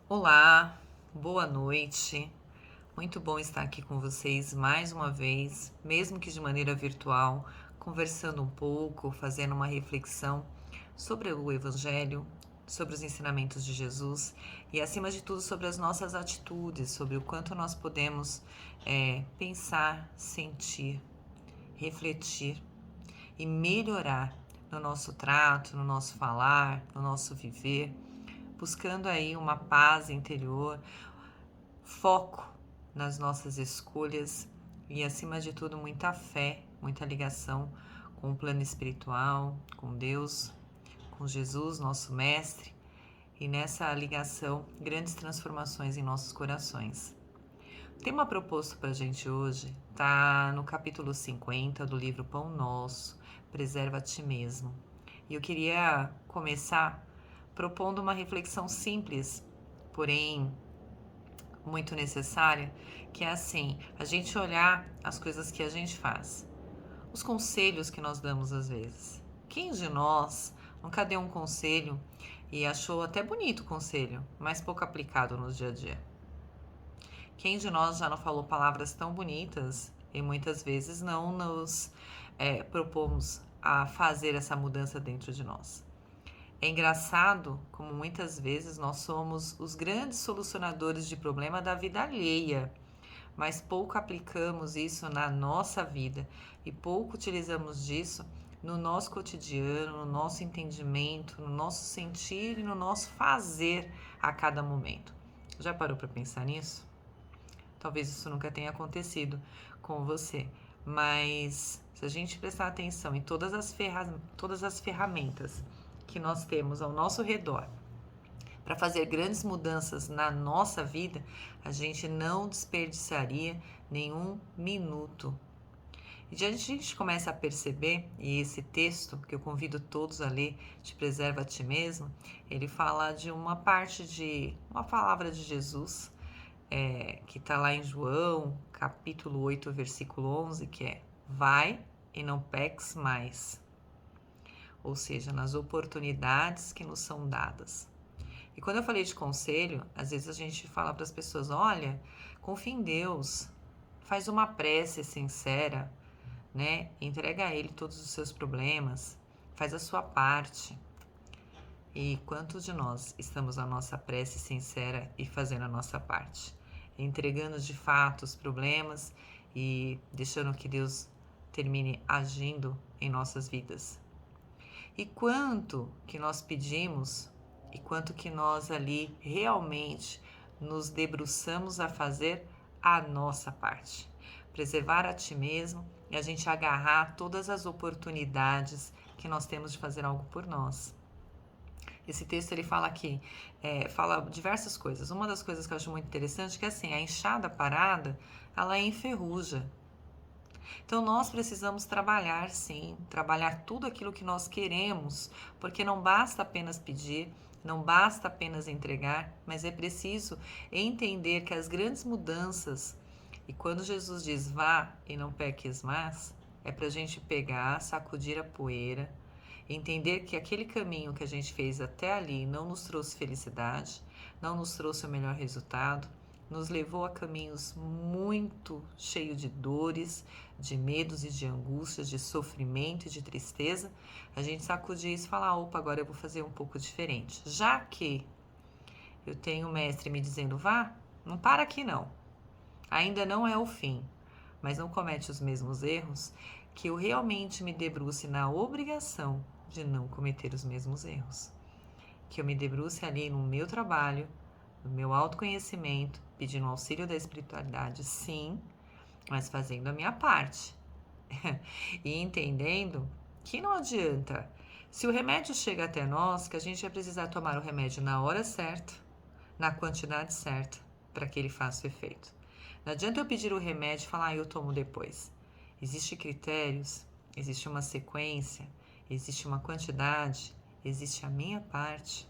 Olá, boa noite. Muito bom estar aqui com vocês mais uma vez, mesmo que de maneira virtual, conversando um pouco, fazendo uma reflexão sobre o Evangelho, sobre os ensinamentos de Jesus e, acima de tudo, sobre as nossas atitudes, sobre o quanto nós podemos pensar, sentir, refletir e melhorar no nosso trato, no nosso falar, no nosso viver, buscando aí uma paz interior, foco nas nossas escolhas e, acima de tudo, muita fé, muita ligação com o plano espiritual, com Deus, com Jesus, nosso Mestre, e nessa ligação, grandes transformações em nossos corações. O tema proposto para a gente hoje está no capítulo 50 do livro Pão Nosso, Preserva a Ti Mesmo. E eu queria começar propondo uma reflexão simples, porém muito necessária, que é assim, a gente olhar as coisas que a gente faz, os conselhos que nós damos às vezes. Quem de nós nunca deu um conselho e achou até bonito o conselho, mas pouco aplicado no dia a dia? Quem de nós já não falou palavras tão bonitas e muitas vezes não nos propomos a fazer essa mudança dentro de nós? É engraçado como muitas vezes nós somos os grandes solucionadores de problema da vida alheia, mas pouco aplicamos isso na nossa vida e pouco utilizamos disso no nosso cotidiano, no nosso entendimento, no nosso sentir e no nosso fazer a cada momento. Já parou para pensar nisso? Talvez isso nunca tenha acontecido com você, mas se a gente prestar atenção em todas as ferramentas que nós temos ao nosso redor para fazer grandes mudanças na nossa vida, a gente não desperdiçaria nenhum minuto. E a gente começa a perceber, e esse texto que eu convido todos a ler, Te Preserva a Ti Mesmo, ele fala de uma parte de uma palavra de Jesus, que está lá em João, capítulo 8, versículo 11, que é: vai e não peques mais. Ou seja, nas oportunidades que nos são dadas. E quando eu falei de conselho, às vezes a gente fala para as pessoas: olha, confia em Deus, faz uma prece sincera, né? Entrega a Ele todos os seus problemas, faz a sua parte. E quantos de nós estamos na nossa prece sincera e fazendo a nossa parte? Entregando de fato os problemas e deixando que Deus termine agindo em nossas vidas. E quanto que nós pedimos e quanto que nós ali realmente nos debruçamos a fazer a nossa parte. Preservar a ti mesmo e a gente agarrar todas as oportunidades que nós temos de fazer algo por nós. Esse texto ele fala aqui, fala diversas coisas. Uma das coisas que eu acho muito interessante é que assim, a enxada parada, ela enferruja. Então nós precisamos trabalhar sim, trabalhar tudo aquilo que nós queremos, porque não basta apenas pedir, não basta apenas entregar, mas é preciso entender que as grandes mudanças, e quando Jesus diz vá e não peques mais, é para a gente pegar, sacudir a poeira, entender que aquele caminho que a gente fez até ali não nos trouxe felicidade, não nos trouxe o melhor resultado, nos levou a caminhos muito cheios de dores, de medos e de angústias, de sofrimento e de tristeza. A gente sacudir isso e falar: opa, agora eu vou fazer um pouco diferente. Já que eu tenho o mestre me dizendo: vá, não para aqui não. Ainda não é o fim, mas não comete os mesmos erros, que eu realmente me debruce na obrigação de não cometer os mesmos erros. Que eu me debruce ali no meu trabalho, no meu autoconhecimento, pedindo auxílio da espiritualidade, sim, mas fazendo a minha parte. E entendendo que não adianta. Se o remédio chega até nós, que a gente vai precisar tomar o remédio na hora certa, na quantidade certa, para que ele faça o efeito. Não adianta eu pedir o remédio e falar: eu tomo depois. Existem critérios, existe uma sequência, existe uma quantidade, existe a minha parte.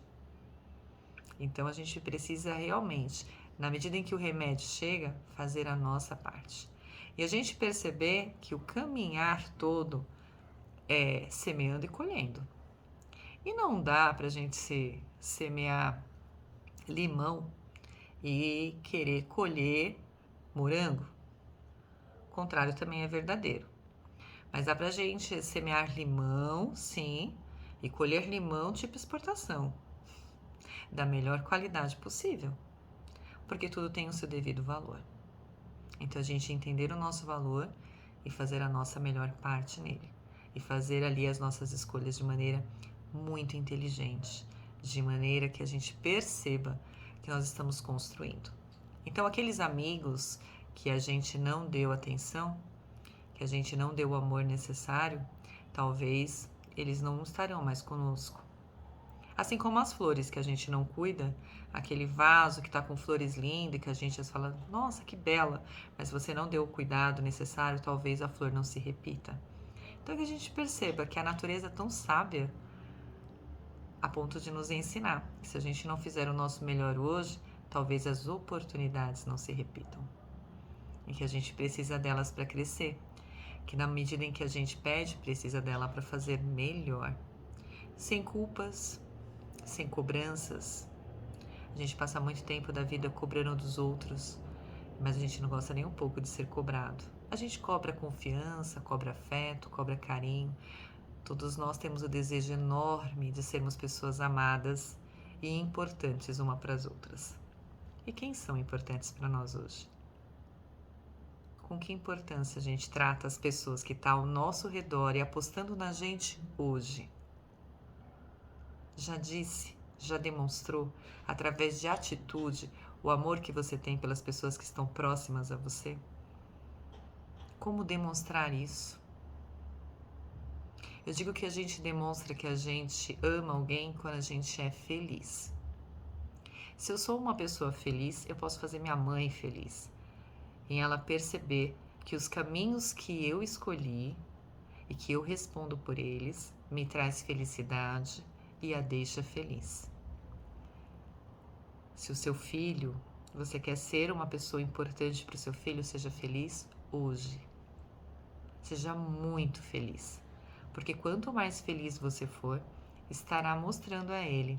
Então a gente precisa realmente, na medida em que o remédio chega, fazer a nossa parte. E a gente perceber que o caminhar todo é semeando e colhendo. E não dá para a gente semear limão e querer colher morango. O contrário também é verdadeiro. Mas dá pra gente semear limão, sim, e colher limão tipo exportação, da melhor qualidade possível, porque tudo tem o seu devido valor. Então a gente entender o nosso valor e fazer a nossa melhor parte nele, e fazer ali as nossas escolhas de maneira muito inteligente, de maneira que a gente perceba que nós estamos construindo. Então aqueles amigos que a gente não deu atenção, que a gente não deu o amor necessário, talvez eles não estarão mais conosco. Assim como as flores que a gente não cuida, aquele vaso que está com flores lindas, que a gente fala, nossa, que bela, mas você não deu o cuidado necessário, talvez a flor não se repita. Então que a gente perceba que a natureza é tão sábia a ponto de nos ensinar que se a gente não fizer o nosso melhor hoje, talvez as oportunidades não se repitam. E que a gente precisa delas para crescer. Que na medida em que a gente pede, precisa dela para fazer melhor. Sem culpas, sem cobranças. A gente passa muito tempo da vida cobrando dos outros, mas a gente não gosta nem um pouco de ser cobrado. A gente cobra confiança, cobra afeto, cobra carinho. Todos nós temos o desejo enorme de sermos pessoas amadas e importantes uma para as outras. E quem são importantes para nós hoje? Com que importância a gente trata as pessoas que estão ao nosso redor e apostando na gente hoje? Já disse, já demonstrou, através de atitude, o amor que você tem pelas pessoas que estão próximas a você? Como demonstrar isso? Eu digo que a gente demonstra que a gente ama alguém quando a gente é feliz. Se eu sou uma pessoa feliz, eu posso fazer minha mãe feliz. Em ela perceber que os caminhos que eu escolhi e que eu respondo por eles me traz felicidade e a deixa feliz. Se o seu filho, você quer ser uma pessoa importante para o seu filho, seja feliz hoje. Seja muito feliz. Porque quanto mais feliz você for, estará mostrando a ele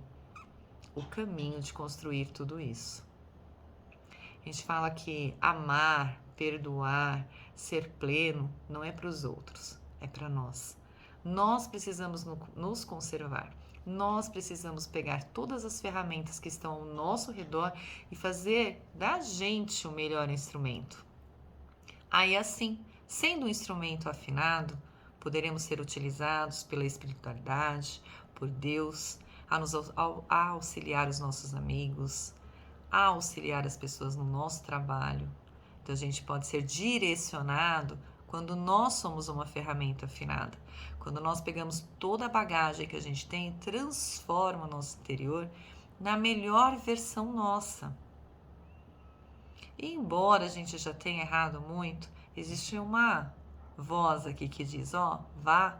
o caminho de construir tudo isso. A gente fala que amar, perdoar, ser pleno não é para os outros, é para nós. Nós precisamos nos conservar. Nós precisamos pegar todas as ferramentas que estão ao nosso redor e fazer da gente o melhor instrumento. Aí assim, sendo um instrumento afinado, poderemos ser utilizados pela espiritualidade, por Deus, a auxiliar os nossos amigos, a auxiliar as pessoas no nosso trabalho. Então a gente pode ser direcionado quando nós somos uma ferramenta afinada. Quando nós pegamos toda a bagagem que a gente tem e transforma o nosso interior na melhor versão nossa. E embora a gente já tenha errado muito, existe uma voz aqui que diz, vá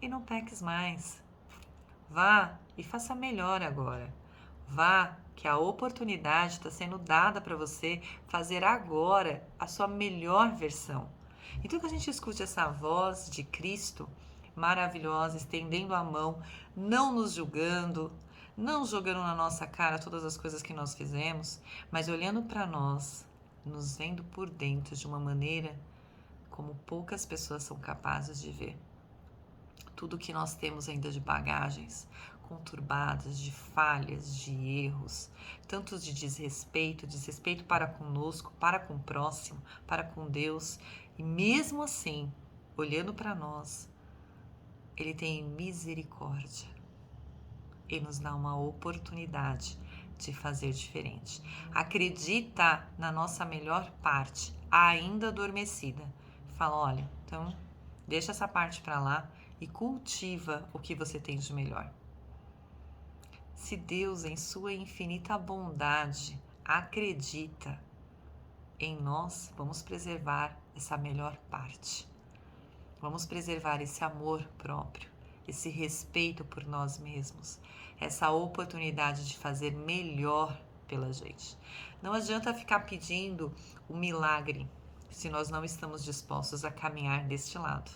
e não peques mais. Vá e faça melhor agora. Vá, que a oportunidade está sendo dada para você fazer agora a sua melhor versão. Então que a gente escute essa voz de Cristo maravilhosa, estendendo a mão, não nos julgando, não jogando na nossa cara todas as coisas que nós fizemos, mas olhando para nós, nos vendo por dentro de uma maneira como poucas pessoas são capazes de ver. Tudo que nós temos ainda de bagagens conturbadas, de falhas, de erros, tantos de desrespeito para conosco, para com o próximo, para com Deus. E mesmo assim, olhando para nós, Ele tem misericórdia e nos dá uma oportunidade de fazer diferente. Acredita na nossa melhor parte, ainda adormecida. Fala, olha, então deixa essa parte para lá e cultiva o que você tem de melhor. Se Deus, em sua infinita bondade, acredita em nós, vamos preservar essa melhor parte. Vamos preservar esse amor próprio, esse respeito por nós mesmos, essa oportunidade de fazer melhor pela gente. Não adianta ficar pedindo o milagre se nós não estamos dispostos a caminhar deste lado.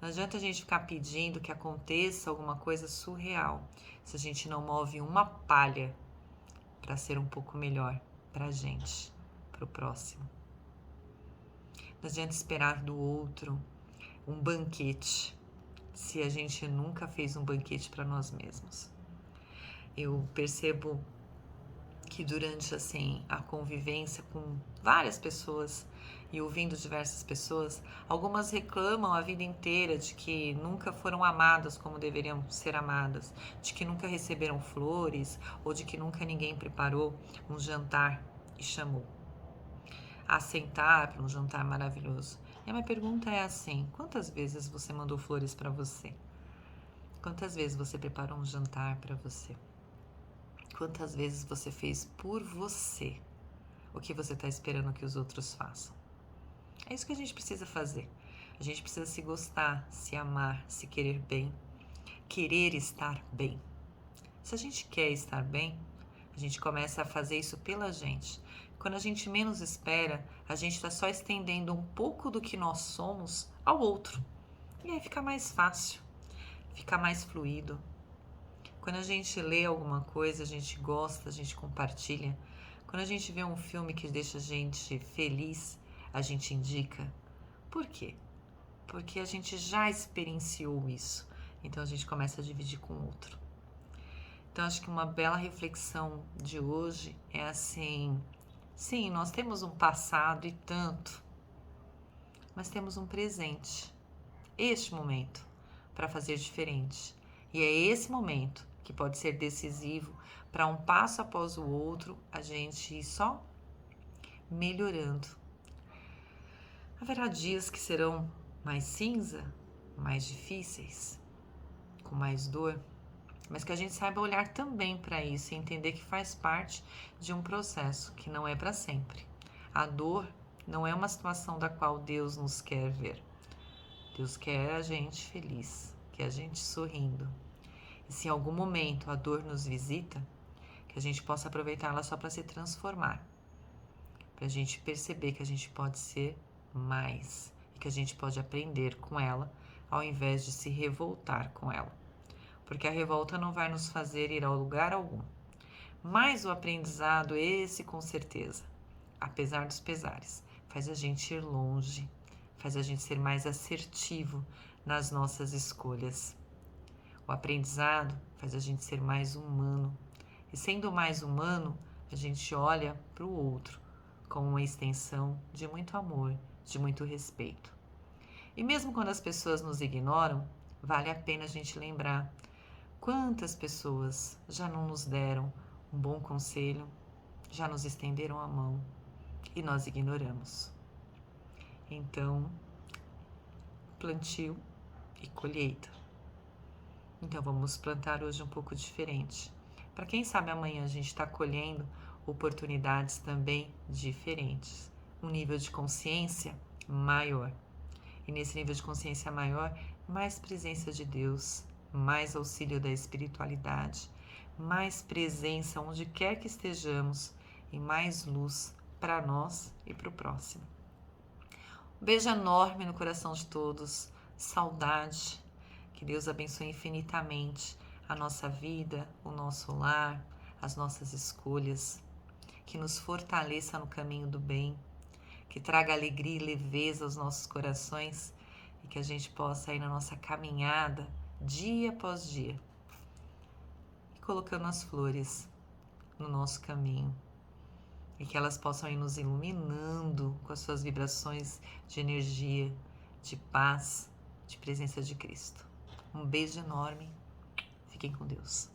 Não adianta a gente ficar pedindo que aconteça alguma coisa surreal se a gente não move uma palha para ser um pouco melhor para a gente, para o próximo. Não adianta esperar do outro um banquete se a gente nunca fez um banquete para nós mesmos. Eu percebo que durante assim a convivência com várias pessoas e ouvindo diversas pessoas, algumas reclamam a vida inteira de que nunca foram amadas como deveriam ser amadas, de que nunca receberam flores ou de que nunca ninguém preparou um jantar e chamou a sentar para um jantar maravilhoso. E a minha pergunta é assim: quantas vezes você mandou flores para você? Quantas vezes você preparou um jantar para você? Quantas vezes você fez por você o que você está esperando que os outros façam? É isso que a gente precisa fazer. A gente precisa se gostar, se amar, se querer bem, querer estar bem. Se a gente quer estar bem, a gente começa a fazer isso pela gente. Quando a gente menos espera, a gente está só estendendo um pouco do que nós somos ao outro. E aí fica mais fácil, fica mais fluido. Quando a gente lê alguma coisa, a gente gosta, a gente compartilha. Quando a gente vê um filme que deixa a gente feliz, a gente indica. Por quê? Porque a gente já experienciou isso. Então a gente começa a dividir com o outro. Então acho que uma bela reflexão de hoje é assim: sim, nós temos um passado e tanto, mas temos um presente, este momento, para fazer diferente. E é esse momento que pode ser decisivo para um passo após o outro a gente ir só melhorando. Haverá dias que serão mais cinza, mais difíceis, com mais dor, mas que a gente saiba olhar também para isso e entender que faz parte de um processo que não é para sempre. A dor não é uma situação da qual Deus nos quer ver. Deus quer a gente feliz, quer a gente sorrindo. E se em algum momento a dor nos visita, que a gente possa aproveitá-la só para se transformar, para a gente perceber que a gente pode ser mais e que a gente pode aprender com ela, ao invés de se revoltar com ela. Porque a revolta não vai nos fazer ir a lugar algum. Mas o aprendizado, esse com certeza, apesar dos pesares, faz a gente ir longe, faz a gente ser mais assertivo nas nossas escolhas. O aprendizado faz a gente ser mais humano. E sendo mais humano, a gente olha para o outro como uma extensão de muito amor, de muito respeito. E mesmo quando as pessoas nos ignoram, vale a pena a gente lembrar quantas pessoas já não nos deram um bom conselho, já nos estenderam a mão e nós ignoramos. Então, plantio e colheita. Então vamos plantar hoje um pouco diferente. Para quem sabe amanhã a gente está colhendo oportunidades também diferentes. Um nível de consciência maior. E nesse nível de consciência maior, mais presença de Deus, mais auxílio da espiritualidade, mais presença onde quer que estejamos e mais luz para nós e para o próximo. Um beijo enorme no coração de todos, saudade. Que Deus abençoe infinitamente a nossa vida, o nosso lar, as nossas escolhas. Que nos fortaleça no caminho do bem. Que traga alegria e leveza aos nossos corações. E que a gente possa ir na nossa caminhada, dia após dia. E colocando as flores no nosso caminho. E que elas possam ir nos iluminando com as suas vibrações de energia, de paz, de presença de Cristo. Um beijo enorme. Fiquem com Deus.